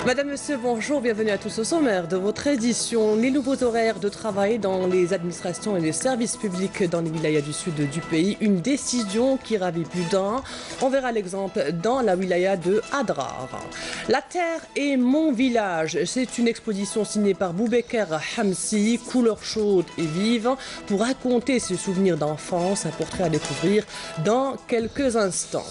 Madame, Monsieur, bonjour, bienvenue à tous au sommaire de votre édition. Les nouveaux horaires de travail dans les administrations et les services publics dans les wilayas du sud du pays. Une décision qui ravit plus d'un. On verra l'exemple dans la wilaya de Adrar. La terre est mon village. C'est une exposition signée par Boubaker Hamsi, couleur chaude et vive, pour raconter ses souvenirs d'enfance. Un portrait à découvrir dans quelques instants.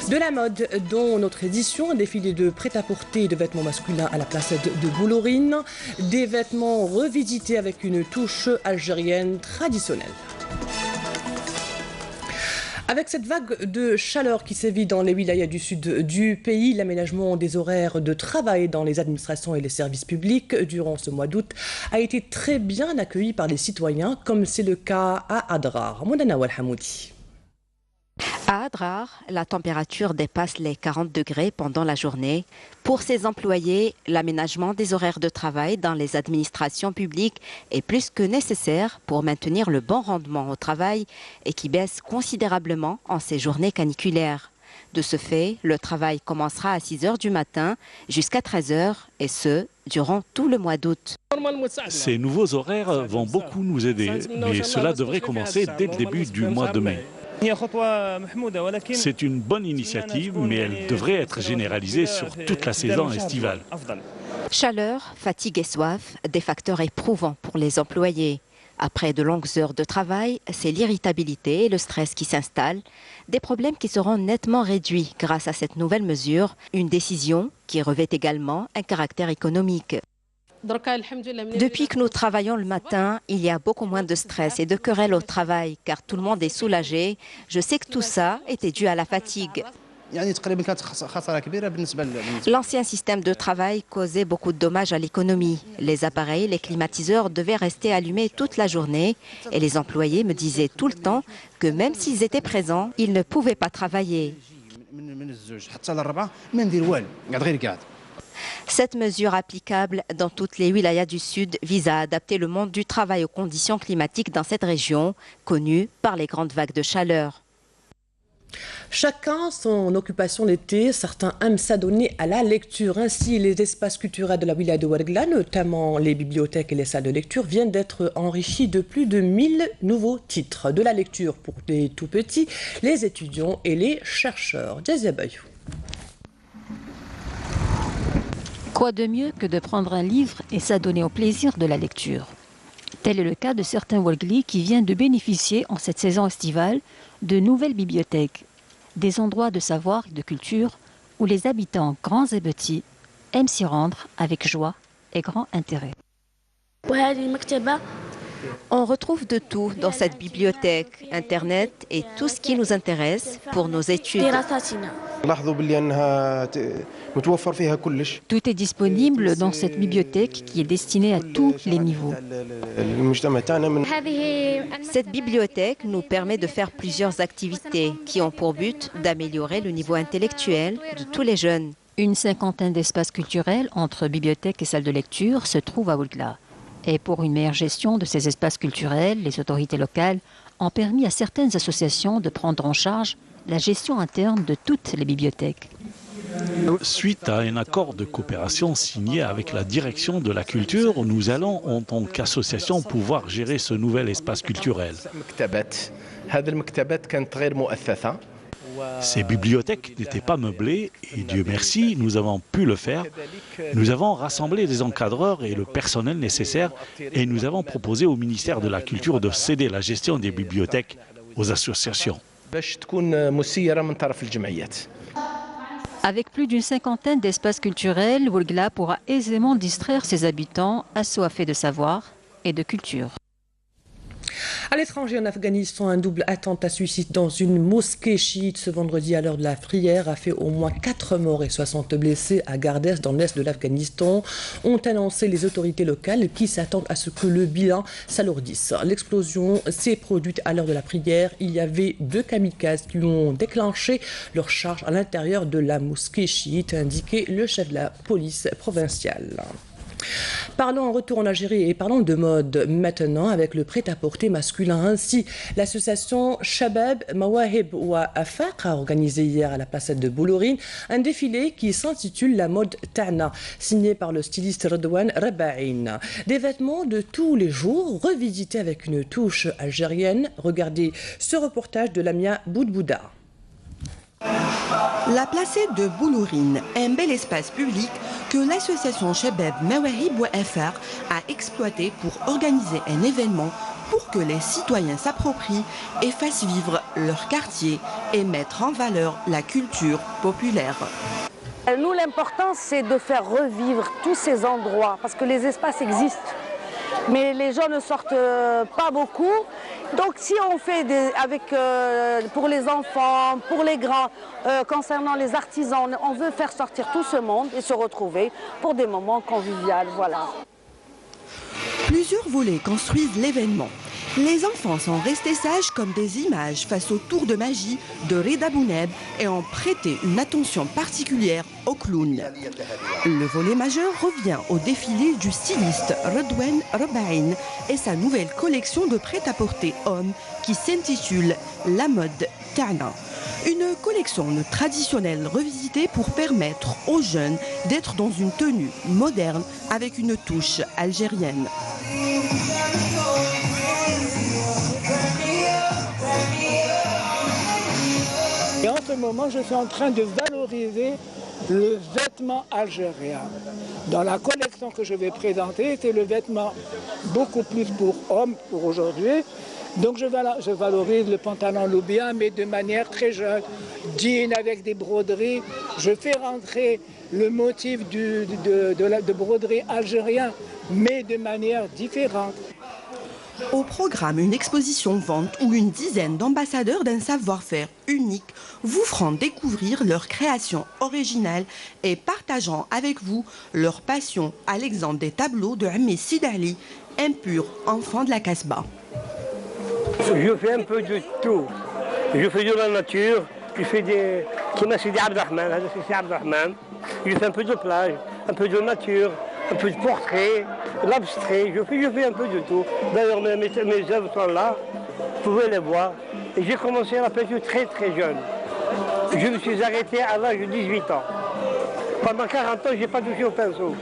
De la mode, dont notre édition, un défilé de prêt-à-porter et de vêtements masculins à la place de Boulorine, des vêtements revisités avec une touche algérienne traditionnelle. Avec cette vague de chaleur qui sévit dans les wilayas du sud du pays, l'aménagement des horaires de travail dans les administrations et les services publics durant ce mois d'août a été très bien accueilli par les citoyens, comme c'est le cas à Adrar. Moudana Walhamoudi. À Adrar, la température dépasse les 40 degrés pendant la journée. Pour ses employés, l'aménagement des horaires de travail dans les administrations publiques est plus que nécessaire pour maintenir le bon rendement au travail et qui baisse considérablement en ces journées caniculaires. De ce fait, le travail commencera à 6 h du matin jusqu'à 13 h et ce, durant tout le mois d'août. Ces nouveaux horaires vont beaucoup nous aider, mais cela devrait commencer dès le début du mois de mai. C'est une bonne initiative, mais elle devrait être généralisée sur toute la saison estivale. Chaleur, fatigue et soif, des facteurs éprouvants pour les employés. Après de longues heures de travail, c'est l'irritabilité et le stress qui s'installent, des problèmes qui seront nettement réduits grâce à cette nouvelle mesure, une décision qui revêt également un caractère économique. Depuis que nous travaillons le matin, il y a beaucoup moins de stress et de querelles au travail, car tout le monde est soulagé. Je sais que tout ça était dû à la fatigue. L'ancien système de travail causait beaucoup de dommages à l'économie. Les appareils, les climatiseurs devaient rester allumés toute la journée et les employés me disaient tout le temps que même s'ils étaient présents, ils ne pouvaient pas travailler. Cette mesure applicable dans toutes les wilayas du Sud vise à adapter le monde du travail aux conditions climatiques dans cette région, connue par les grandes vagues de chaleur. Chacun son occupation l'été, certains aiment s'adonner à la lecture. Ainsi, les espaces culturels de la wilaya de Ouargla, notamment les bibliothèques et les salles de lecture, viennent d'être enrichis de plus de 1000 nouveaux titres. De la lecture pour les tout petits, les étudiants et les chercheurs. Jazia Bayou. Quoi de mieux que de prendre un livre et s'adonner au plaisir de la lecture? Tel est le cas de certains Ouarglis qui viennent de bénéficier en cette saison estivale de nouvelles bibliothèques, des endroits de savoir et de culture où les habitants grands et petits aiment s'y rendre avec joie et grand intérêt. On retrouve de tout dans cette bibliothèque, Internet et tout ce qui nous intéresse pour nos études. Tout est disponible dans cette bibliothèque qui est destinée à tous les niveaux. Cette bibliothèque nous permet de faire plusieurs activités qui ont pour but d'améliorer le niveau intellectuel de tous les jeunes. Une cinquantaine d'espaces culturels entre bibliothèques et salles de lecture se trouvent à Ouargla. Et pour une meilleure gestion de ces espaces culturels, les autorités locales ont permis à certaines associations de prendre en charge la gestion interne de toutes les bibliothèques. Suite à un accord de coopération signé avec la direction de la culture, nous allons en tant qu'association pouvoir gérer ce nouvel espace culturel. Ces bibliothèques n'étaient pas meublées et Dieu merci, nous avons pu le faire. Nous avons rassemblé les encadreurs et le personnel nécessaire et nous avons proposé au ministère de la Culture de céder la gestion des bibliothèques aux associations. Avec plus d'une cinquantaine d'espaces culturels, Ouargla pourra aisément distraire ses habitants assoiffés de savoir et de culture. À l'étranger, en Afghanistan, un double attentat suicide dans une mosquée chiite ce vendredi à l'heure de la prière a fait au moins 4 morts et 60 blessés à Gardès, dans l'est de l'Afghanistan, ont annoncé les autorités locales qui s'attendent à ce que le bilan s'alourdisse. L'explosion s'est produite à l'heure de la prière. Il y avait 2 kamikazes qui ont déclenché leur charge à l'intérieur de la mosquée chiite, a indiqué le chef de la police provinciale. Parlons en retour en Algérie et parlons de mode maintenant avec le prêt-à-porter masculin. Ainsi, l'association Shabab Mawahib wa Afaq a organisé hier à la placette de Boulourine un défilé qui s'intitule La mode Ta'na, signé par le styliste Redouane Rabaïn. Des vêtements de tous les jours revisités avec une touche algérienne. Regardez ce reportage de Lamia Boudbouda. La placette de Boulourine, un bel espace public que l'association Shabab Mawahib wa Afaq a exploité pour organiser un événement pour que les citoyens s'approprient et fassent vivre leur quartier et mettre en valeur la culture populaire. Nous, l'important, c'est de faire revivre tous ces endroits parce que les espaces existent. Mais les gens ne sortent pas beaucoup. Donc si on fait pour les enfants, pour les grands, concernant les artisans, on veut faire sortir tout ce monde et se retrouver pour des moments conviviaux. Voilà. Plusieurs volets construisent l'événement. Les enfants sont restés sages comme des images face au tour de magie de Reda Bouneb et ont prêté une attention particulière aux clowns. Le volet majeur revient au défilé du styliste Redouane Rabaïn et sa nouvelle collection de prêt-à-porter hommes qui s'intitule La mode Ta'na. Une collection traditionnelle revisitée pour permettre aux jeunes d'être dans une tenue moderne avec une touche algérienne. Et en ce moment, je suis en train de valoriser le vêtement algérien. Dans la collection que je vais présenter, c'est le vêtement beaucoup plus pour hommes pour aujourd'hui. Donc je valorise le pantalon loubien, mais de manière très jeune. Jean avec des broderies. Je fais rentrer le motif de broderie algérien, mais de manière différente. Au programme, une exposition vente où une dizaine d'ambassadeurs d'un savoir-faire unique vous feront découvrir leurs créations originales et partageant avec vous leur passion à l'exemple des tableaux de Amé Sidali, un pur enfant de la Casbah. Je fais un peu de tout. Je fais de la nature, je fais des... Je fais un peu de plage, un peu de nature, un peu de portrait, l'abstrait, je fais un peu de tout. D'ailleurs, mes œuvres sont là, vous pouvez les voir. Et j'ai commencé à la peinture très très jeune. Je me suis arrêté à l'âge de 18 ans. Pendant 40 ans, je n'ai pas touché au pinceau.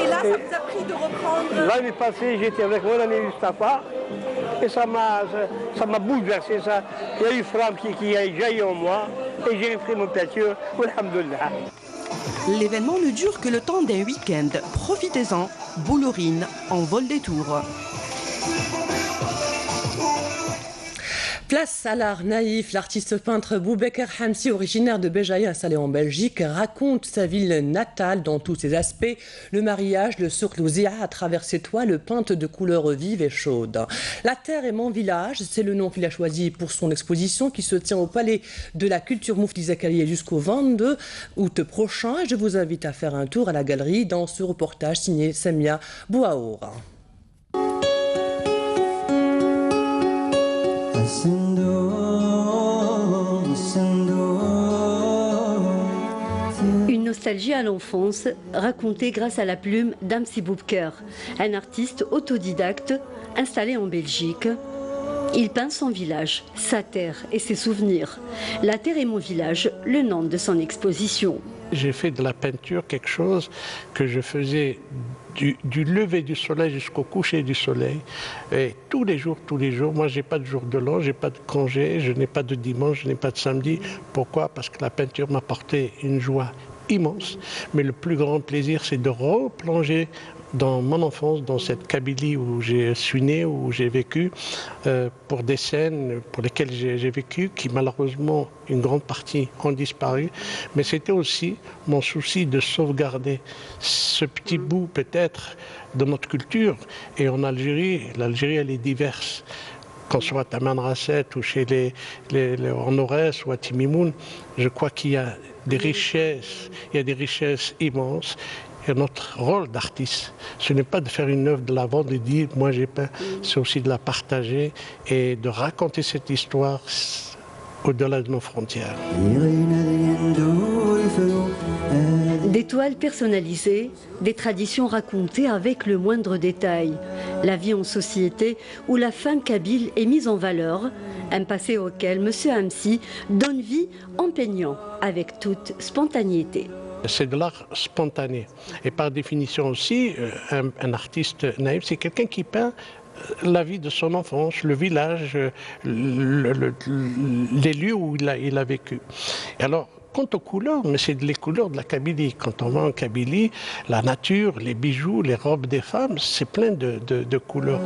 Et là, ça vous a pris de reprendre... L'année passée, j'étais avec mon ami Mustafa, et ça m'a bouleversé. Ça. Il y a eu flamme qui a jailli en moi, et j'ai repris mon peinture, alhamdoulilah. L'événement ne dure que le temps d'un week-end. Profitez-en, Boulourine en vol des tours. Place à l'art naïf, l'artiste peintre Boubacar Hamsi, originaire de Béjaïa, installé en Belgique, raconte sa ville natale dans tous ses aspects. Le mariage, le souk l'ouzia à travers ses toiles peintes de couleurs vives et chaudes. La terre est mon village, c'est le nom qu'il a choisi pour son exposition qui se tient au Palais de la Culture Moufti Zakaria jusqu'au 22 août prochain. Je vous invite à faire un tour à la galerie dans ce reportage signé Samia Bouaoura. Une nostalgie à l'enfance, racontée grâce à la plume d'Hamsi Boubacar, un artiste autodidacte installé en Belgique. Il peint son village, sa terre et ses souvenirs. La terre est mon village, le nom de son exposition. J'ai fait de la peinture quelque chose que je faisais du lever du soleil jusqu'au coucher du soleil. Et tous les jours, moi j'ai pas de jour de l'an, j'ai pas de congé, je n'ai pas de dimanche, je n'ai pas de samedi. Pourquoi? Parce que la peinture m'a apporté une joie immense. Mais le plus grand plaisir, c'est de replonger dans mon enfance, dans cette Kabylie où je suis né, où j'ai vécu, pour des scènes pour lesquelles j'ai vécu, qui malheureusement, une grande partie ont disparu. Mais c'était aussi mon souci de sauvegarder ce petit bout peut-être de notre culture. Et en Algérie, l'Algérie elle est diverse. Qu'on soit à Taman Rasset ou chez en Aurès ou à Timimoun, je crois qu'il y a des richesses, immenses. Et notre rôle d'artiste, ce n'est pas de faire une œuvre, de la vendre et de dire « moi j'ai peint », c'est aussi de la partager et de raconter cette histoire au-delà de nos frontières. Des toiles personnalisées, des traditions racontées avec le moindre détail. La vie en société où la femme kabyle est mise en valeur, un passé auquel M. Hamsi donne vie en peignant avec toute spontanéité. C'est de l'art spontané. Et par définition aussi, un artiste naïf, c'est quelqu'un qui peint la vie de son enfance, le village, les lieux où il a vécu. Et alors, quant aux couleurs, mais c'est les couleurs de la Kabylie. Quand on va en Kabylie, la nature, les bijoux, les robes des femmes, c'est plein de couleurs.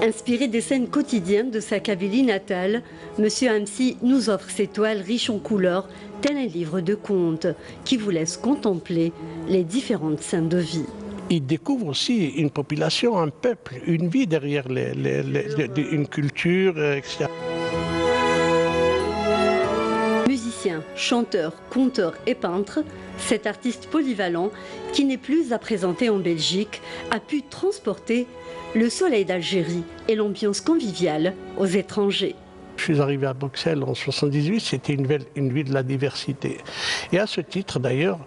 Inspiré des scènes quotidiennes de sa Kabylie natale, M. Hamsi nous offre ses toiles riches en couleurs, tel un livre de contes qui vous laisse contempler les différentes scènes de vie. Il découvre aussi une population, un peuple, une vie derrière une culture, etc. Musicien, chanteur, conteur et peintre, cet artiste polyvalent, qui n'est plus à présenter en Belgique, a pu transporter le soleil d'Algérie et l'ambiance conviviale aux étrangers. Je suis arrivé à Bruxelles en 1978, c'était une ville de la diversité. Et à ce titre, d'ailleurs,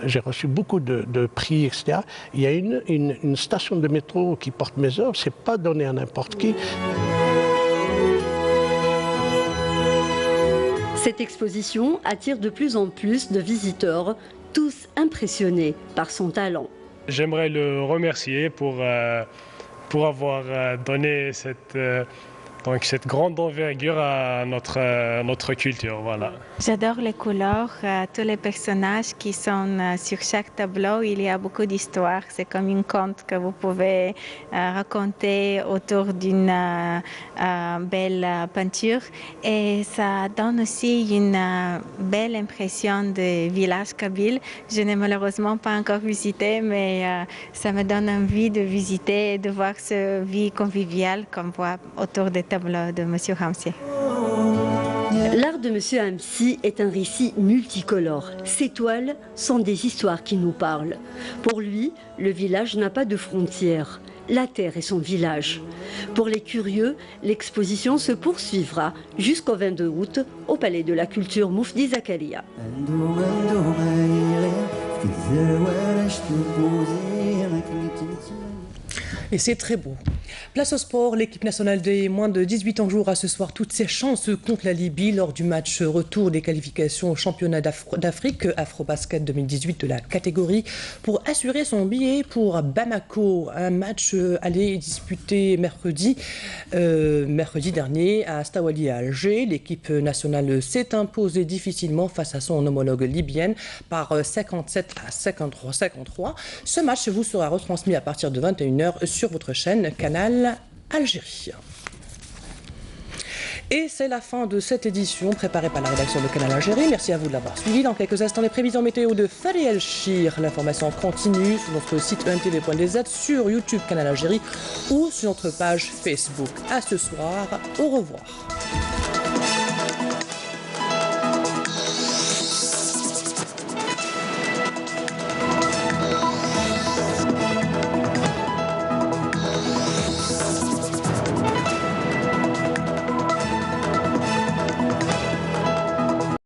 j'ai reçu beaucoup de prix, etc. Il y a une station de métro qui porte mes œuvres, c'est pas donné à n'importe qui. Cette exposition attire de plus en plus de visiteurs, tous impressionnés par son talent. J'aimerais le remercier pour avoir donné cette grande envergure à notre culture. Voilà. J'adore les couleurs, tous les personnages qui sont sur chaque tableau. Il y a beaucoup d'histoires. C'est comme une conte que vous pouvez raconter autour d'une belle peinture. Et ça donne aussi une belle impression de village kabyle. Je n'ai malheureusement pas encore visité, mais ça me donne envie de visiter et de voir cette vie conviviale qu'on voit autour des tableau de M. Hamsi. L'art de M. Hamsi est un récit multicolore. Ses toiles sont des histoires qui nous parlent. Pour lui, le village n'a pas de frontières. La terre est son village. Pour les curieux, l'exposition se poursuivra jusqu'au 22 août au Palais de la Culture Moufdi Zakaria. Et c'est très beau. Place au sport, l'équipe nationale des moins de 18 ans jouera ce soir toutes ses chances contre la Libye lors du match retour des qualifications au championnat d'Afrique Afrobasket 2018 de la catégorie pour assurer son billet pour Bamako. Un match allé disputé mercredi dernier à Stawali à Alger. L'équipe nationale s'est imposée difficilement face à son homologue libyenne par 57 à 53. Ce match vous sera retransmis à partir de 21h sur votre chaîne Canal Algérie. Et c'est la fin de cette édition préparée par la rédaction de Canal Algérie. Merci à vous de l'avoir suivi. Dans quelques instants, les prévisions météo de Fari El Chir. L'information continue sur notre site entv.dz, sur YouTube Canal Algérie ou sur notre page Facebook. À ce soir, au revoir.